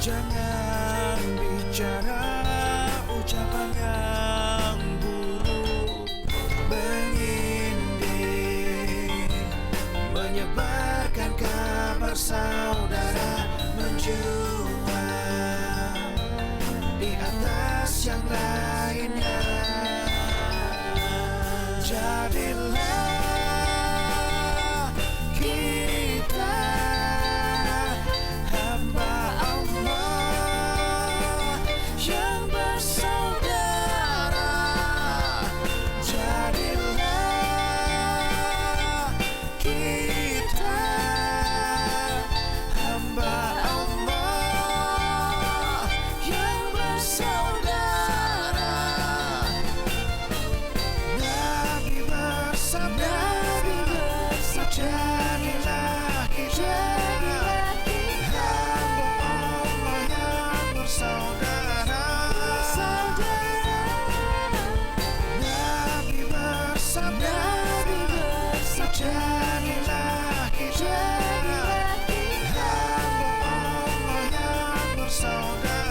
Jangan bicara ucapan yang buruk, menyindir, menyebarkan kabar saudara, menjual di atas yang lainnya. Jadilah kita hamba Allah yang bersaudara. Jadilah kita hamba Allah yang bersaudara. Nabi bersabda, jadilah kita hamba Allah yang bersaudara. Nabi bersabda, jadilah kita hamba Allah yang bersaudara.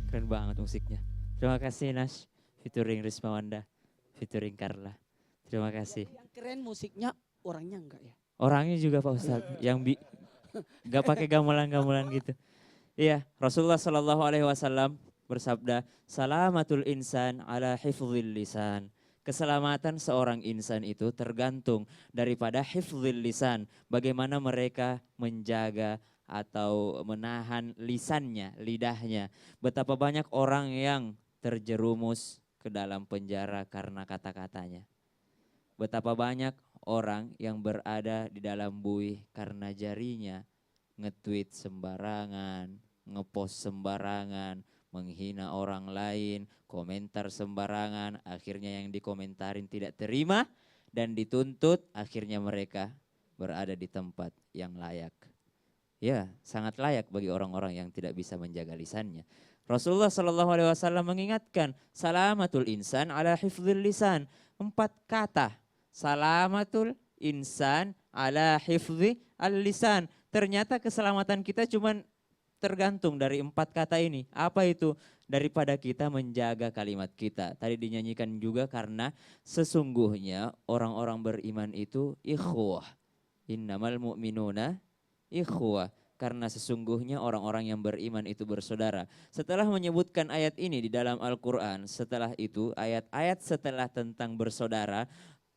Keren banget musiknya. Terima kasih Nas, featuring Risma Wanda, featuring Carla. Terima kasih. Yang keren musiknya, orangnya enggak ya? Orangnya juga Pak Ustadz, yang gak pakai gamelan-gamelan gitu. Iya, Rasulullah Shallallahu Alaihi Wasallam bersabda, "Salamatul insan ala hifdzil lisan." Keselamatan seorang insan itu tergantung daripada hifdzil lisan. Bagaimana mereka menjaga atau menahan lisannya, lidahnya. Betapa banyak orang yang terjerumus ke dalam penjara karena kata-katanya. Betapa banyak orang yang berada di dalam buih karena jarinya nge-tweet sembarangan, nge-post sembarangan, menghina orang lain, komentar sembarangan, akhirnya yang dikomentarin tidak terima dan dituntut, akhirnya mereka berada di tempat yang layak. Ya, sangat layak bagi orang-orang yang tidak bisa menjaga lisannya. Rasulullah Shallallahu Alaihi Wasallam mengingatkan, salamatul insan ala hifdzil lisan. 4 kata, salamatul insan ala hifdzi al-lisan. Ternyata keselamatan kita cuma tergantung dari 4 kata ini. Apa itu? Daripada kita menjaga kalimat kita. Tadi dinyanyikan juga karena sesungguhnya orang-orang beriman itu ikhwah. Innamal mu'minuna ikhwah, karena sesungguhnya orang-orang yang beriman itu bersaudara. Setelah menyebutkan ayat ini di dalam Al-Quran, setelah itu ayat-ayat setelah tentang bersaudara,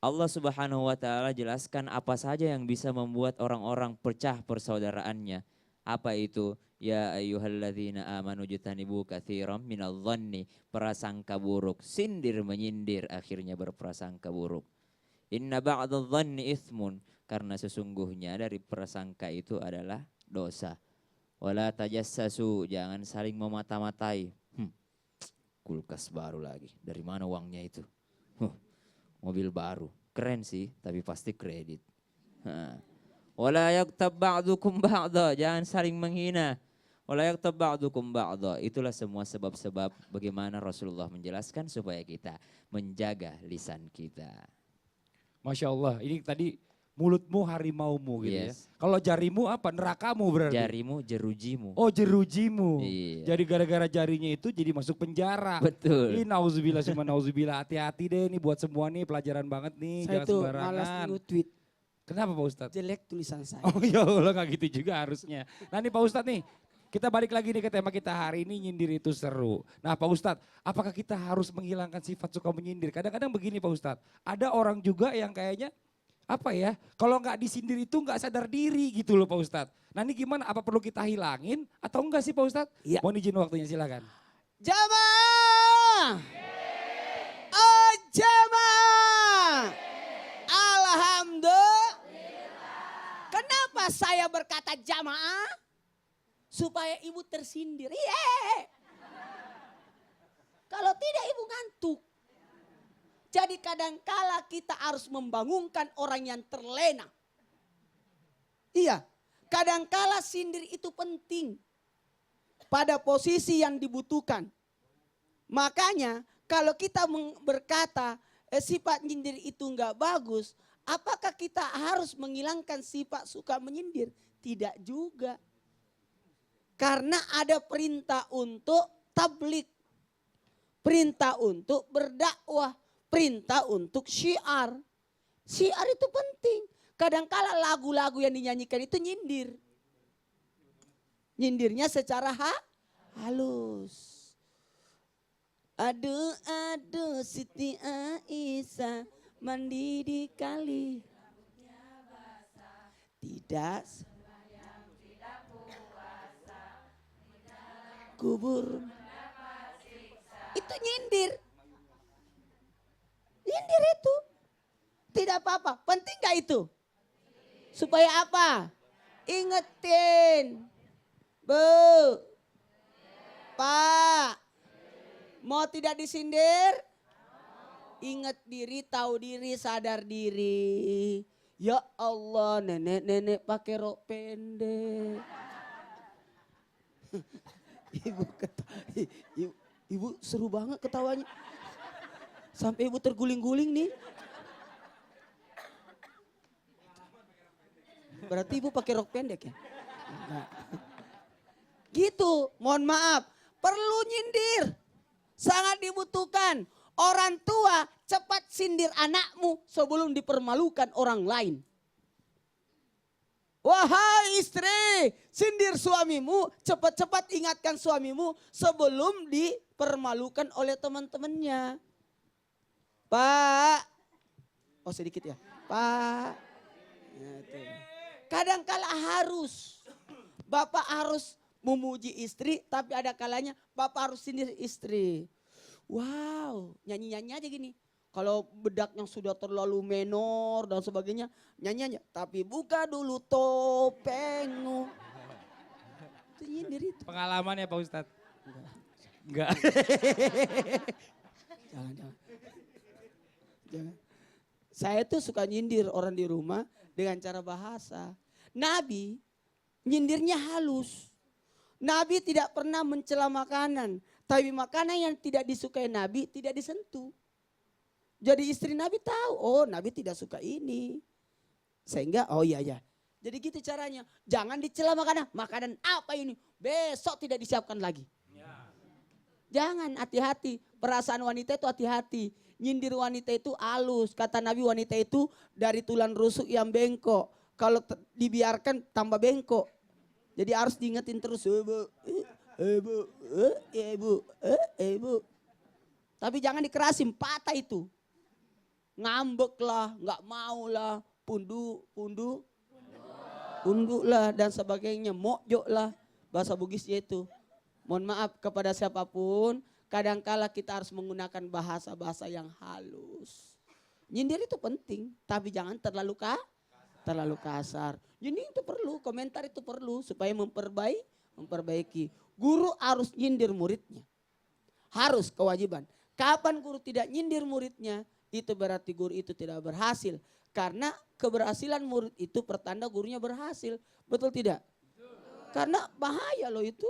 Allah Subhanahu wa Ta'ala jelaskan apa saja yang bisa membuat orang-orang pecah persaudaraannya. Apa itu? Ya ayyuhalladzina amanu jutanibu katsiran minadh dhanni, prasangka buruk, sindir menyindir akhirnya berprasangka buruk. Inna ba'dadh dhanni itsmun, karena sesungguhnya dari prasangka itu adalah dosa. Wala tajassasu, jangan saling memata-matai. Kulkas baru lagi, dari mana uangnya itu? Mobil baru, keren sih tapi pasti kredit. Wala yaghtab ba'dukum ba'dha, jangan saling menghina. Wala yaghtab ba'dukum ba'dha, itulah semua sebab-sebab bagaimana Rasulullah menjelaskan supaya kita menjaga lisan kita. Masya Allah, ini tadi mulutmu harimaumu gitu ya. Yes. Kalau jarimu apa? Nerakamu berarti. Jarimu jerujimu. Oh jerujimu. Iya. Jadi gara-gara jarinya itu jadi masuk penjara. Betul. Ini nauzubillah summa nauzubillah, hati-hati deh nih buat semua nih, pelajaran banget nih, Saya jangan tuh sembarangan. malas nge-tweet, Kenapa Pak Ustadz? jelek tulisan saya. Oh ya Allah, gak gitu juga harusnya. Nah nih Pak Ustadz nih, kita balik lagi nih ke tema kita hari ini, nyindir itu seru. Nah Pak Ustadz, apakah kita harus menghilangkan sifat suka menyindir? Kadang-kadang begini Pak Ustadz, ada orang juga yang kayaknya apa ya, kalau nggak disindir itu nggak sadar diri gitu loh Pak Ustadz. Nah ini gimana, apa perlu kita hilangin atau enggak sih Pak Ustadz? Iya. Mohon izin waktunya silakan. Jamaah! Oh jamaah! Alhamdulillah. Kenapa saya berkata jamaah? Supaya ibu tersindir. Iya. Kalau tidak ibu ngantuk. Jadi kadangkala kita harus membangunkan orang yang terlena. Iya. Kadangkala sindir itu penting. pada posisi yang dibutuhkan. Makanya kalau kita berkata sifat nyindir itu enggak bagus, apakah kita harus menghilangkan sifat suka menyindir? Tidak juga. Karena ada perintah untuk tablik, perintah untuk berdakwah, perintah untuk syiar. Syiar itu penting. Kadangkala lagu-lagu yang dinyanyikan itu nyindir. Nyindirnya secara halus. Aduh, aduh, Siti Aisyah mandi di kali. Tidak kubur. Itu nyindir. Nyindir itu. Tidak apa-apa. Penting gak itu? Supaya apa? Ingetin. Bu. Pak. Mau tidak disindir? Ingat diri, tahu diri, sadar diri. Ya Allah, nenek-nenek pakai rok pendek. Ibu seru banget ketawanya. Sampai ibu terguling-guling nih. Berarti ibu pakai rok pendek ya? Enggak. Gitu, mohon maaf. Perlu nyindir. Sangat dibutuhkan. Orang tua cepat sindir anakmu sebelum dipermalukan orang lain. Wahai istri, sindir suamimu, cepat-cepat ingatkan suamimu sebelum dipermalukan oleh teman-temannya. Pak, oh sedikit ya, Pak. Kadang-kala harus, bapak harus memuji istri, tapi ada kalanya bapak harus sindir istri. Wow, nyanyi-nyanyi aja gini. Kalau bedak yang sudah terlalu menor dan sebagainya, nyanyi aja. Tapi buka dulu topengmu. Itu nyindir itu. Pengalaman ya Pak Ustadz? Enggak. Jangan. Saya tuh suka nyindir orang di rumah dengan cara bahasa. Nabi nyindirnya halus. Nabi tidak pernah mencela makanan. Tapi makanan yang tidak disukai Nabi tidak disentuh. Jadi istri Nabi tahu, oh Nabi tidak suka ini. Sehingga, oh iya ya. Jadi gitu caranya. Jangan dicela makanan. Makanan apa ini? Besok tidak disiapkan lagi. Jangan, hati-hati. Perasaan wanita itu hati-hati. Nyindir wanita itu halus. Kata Nabi wanita itu dari tulang rusuk yang bengkok. Kalau dibiarkan tambah bengkok. Jadi harus diingetin terus. Ibu. Tapi jangan dikerasin, patah itu. Ngambek lah, nggak mau lah, punduk lah dan sebagainya, mojok lah bahasa Bugisnya itu. Mohon maaf kepada siapapun, kadangkala kita harus menggunakan bahasa-bahasa yang halus. Nyindir itu penting, tapi jangan terlalu kasar. Nyindir itu perlu, komentar itu perlu supaya memperbaiki. Guru harus nyindir muridnya. Harus kewajiban. Kapan guru tidak nyindir muridnya, itu berarti guru itu tidak berhasil. Karena keberhasilan murid itu pertanda gurunya berhasil. Betul tidak? Betul. Karena bahaya loh itu.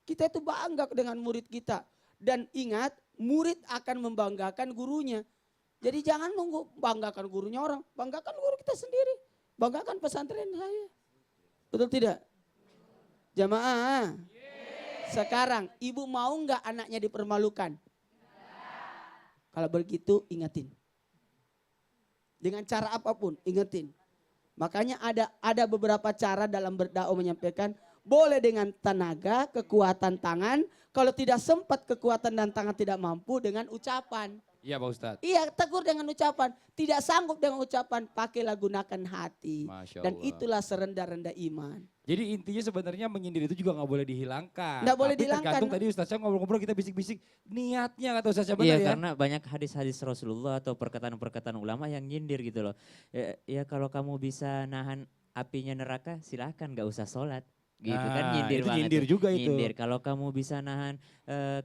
Kita itu bangga dengan murid kita. Dan ingat, murid akan membanggakan gurunya. Jadi jangan nunggu banggakan gurunya orang. Banggakan guru kita sendiri. Banggakan pesantren saya. Betul tidak? Jamaah. Sekarang ibu mau nggak anaknya dipermalukan? Kalau begitu ingetin. Dengan cara apapun ingetin. Makanya ada beberapa cara dalam berdakwah menyampaikan. Boleh dengan tenaga, kekuatan tangan. Kalau tidak sempat kekuatan dan tangan tidak mampu dengan ucapan. Iya Pak Ustadz. Iya, tegur dengan ucapan. Tidak sanggup dengan ucapan, pakailah gunakan hati. Masya Dan Allah. itulah serendah-rendah iman. Jadi intinya sebenarnya menyindir itu juga nggak boleh dihilangkan. Nggak boleh Tapi dihilangkan. tergantung tadi Ustaznya ngobrol-ngobrol kita bisik-bisik niatnya kata Ustaznya Iya benar ya. karena banyak hadis-hadis Rasulullah atau perkataan-perkataan ulama yang nyindir gitu loh. Ya kalau kamu bisa nahan apinya neraka silahkan gak usah sholat. Gitu kan Nah, nyindir itu banget. nyindir juga itu. Nyindir. Kalau kamu bisa nahan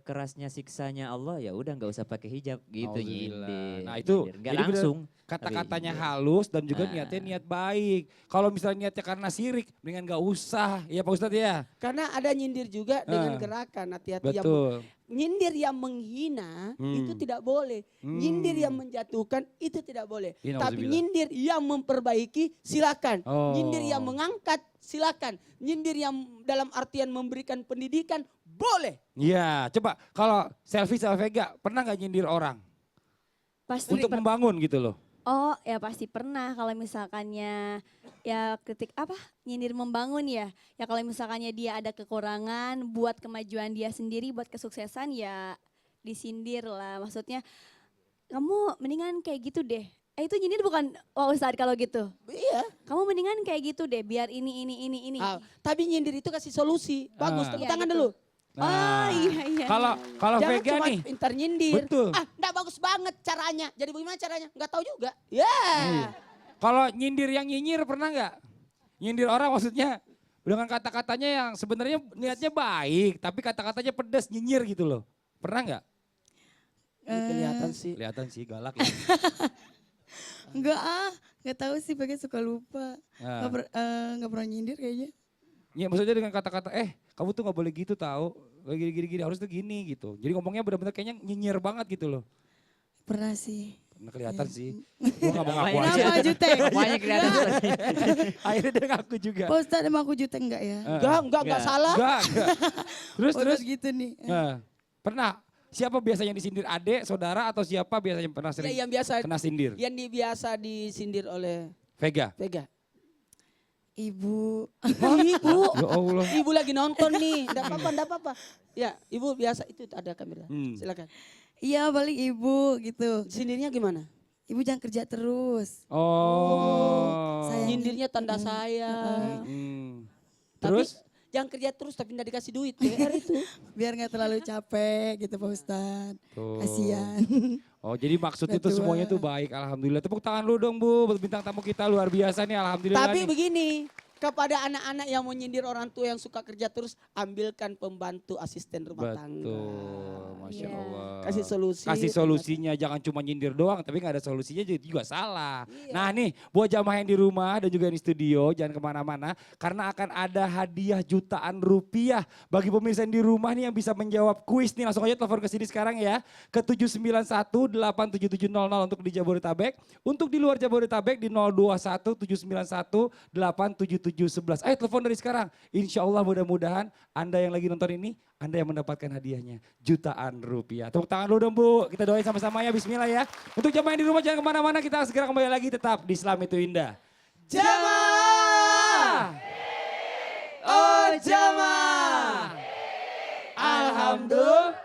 kerasnya siksanya Allah ya udah gak usah pakai hijab gitu Auzubillah. nyindir. Nah, itu nyindir. Nggak jadi benar- langsung. kata-katanya halus dan juga Nah. niatnya niat baik. Kalau misalnya niatnya karena sirik, mendingan gak usah. Ya Pak Ustadz ya? Karena ada nyindir juga dengan gerakan. Hati-hati yang Betul. nyindir yang menghina itu tidak boleh. Nyindir yang menjatuhkan itu tidak boleh. Ih, Tapi nauzubillah. nyindir yang memperbaiki silakan. Oh. Nyindir yang mengangkat silakan. Nyindir yang dalam artian memberikan pendidikan boleh. Iya, coba kalau selfie sama Vega, pernah gak nyindir orang? Pasti Untuk membangun gitu loh. Oh ya pasti pernah kalau misalkannya ya nyindir membangun ya. Ya kalau misalkannya dia ada kekurangan buat kemajuan dia sendiri, buat kesuksesan ya disindir lah. Maksudnya kamu mendingan kayak gitu deh. Itu nyindir bukan Ustadz kalau gitu. Iya. Kamu mendingan kayak gitu deh biar ini. Tapi nyindir itu kasih solusi. Bagus, tepuk Iya, tangan gitu. dulu. Oh iya. Kalau Jangan Vega cuma nih, pintar nyindir. Betul. Enggak bagus banget caranya. Jadi bagaimana caranya? Enggak tahu juga. Ya. kalau nyindir yang nyinyir pernah nggak? Nyindir orang maksudnya dengan kata-katanya yang sebenarnya niatnya baik, tapi kata-katanya pedas nyinyir gitu loh. Pernah nggak? Ini kelihatan sih. Kelihatan sih galak ya. Enggak tahu sih pakai suka lupa. Nah. Enggak pernah nyindir kayaknya. Ya maksudnya dengan kata-kata, kamu tuh gak boleh gitu tahu, gini harus tuh gini gitu. Jadi ngomongnya benar-benar kayaknya nyinyir banget gitu loh. Pernah sih. Pernah kelihatan sih. Gue gak mau ngaku aja. Kenapa Jute? Apanya kelihatan seperti Akhirnya dia ngaku juga. Pak Ustadz emang aku Jute enggak ya? Enggak salah. Enggak. Terus Oh, gitu nih. Pernah, siapa biasanya disindir, adik, saudara atau siapa biasanya pernah sering Ya, yang biasa kena sindir? yang biasa disindir oleh Vega. Vega. Ibu. Ibu. Ya Allah. Ibu lagi nonton nih. Enggak apa-apa. Ya, ibu biasa itu ada kamera. Silakan. Iya paling ibu gitu. Sindirnya gimana? Ibu jangan kerja terus. Oh. Sayang. Nyindirnya tanda sayang. Terus? Tapi jangan kerja terus tapi enggak dikasih duit. PR itu. Biar nggak terlalu capek gitu Pak Ustadz. Tuh. Kasian. Oh jadi maksud Udah itu tua. semuanya tuh baik, alhamdulillah. Tepuk tangan lu dong Bu, buat bintang tamu kita luar biasa nih, alhamdulillah. Tapi nih. begini, kepada anak-anak yang mau nyindir orang tua yang suka kerja terus, ambilkan pembantu asisten rumah tangga. Betul, Masya Iya. Allah. Kasih solusi. Kasih solusinya, jangan cuma nyindir doang, tapi nggak ada solusinya juga salah. Nah nih, buat jamaah yang di rumah dan juga di studio, jangan kemana-mana, karena akan ada hadiah jutaan rupiah bagi pemirsa yang di rumah nih yang bisa menjawab kuis nih. Langsung aja telepon ke sini sekarang ya, ke 791-87700 untuk di Jabodetabek. Untuk di luar Jabodetabek di 021-791-87711. Ayo telepon dari sekarang. Insya Allah mudah-mudahan Anda yang lagi nonton ini, Anda yang mendapatkan hadiahnya jutaan rupiah. Tepuk tangan dulu dong Bu, kita doain sama-sama ya, bismillah ya. Untuk jamaah yang di rumah jangan kemana-mana, kita segera kembali lagi tetap di Islam itu Indah. Jamaah! Oh jamaah! Alhamdulillah.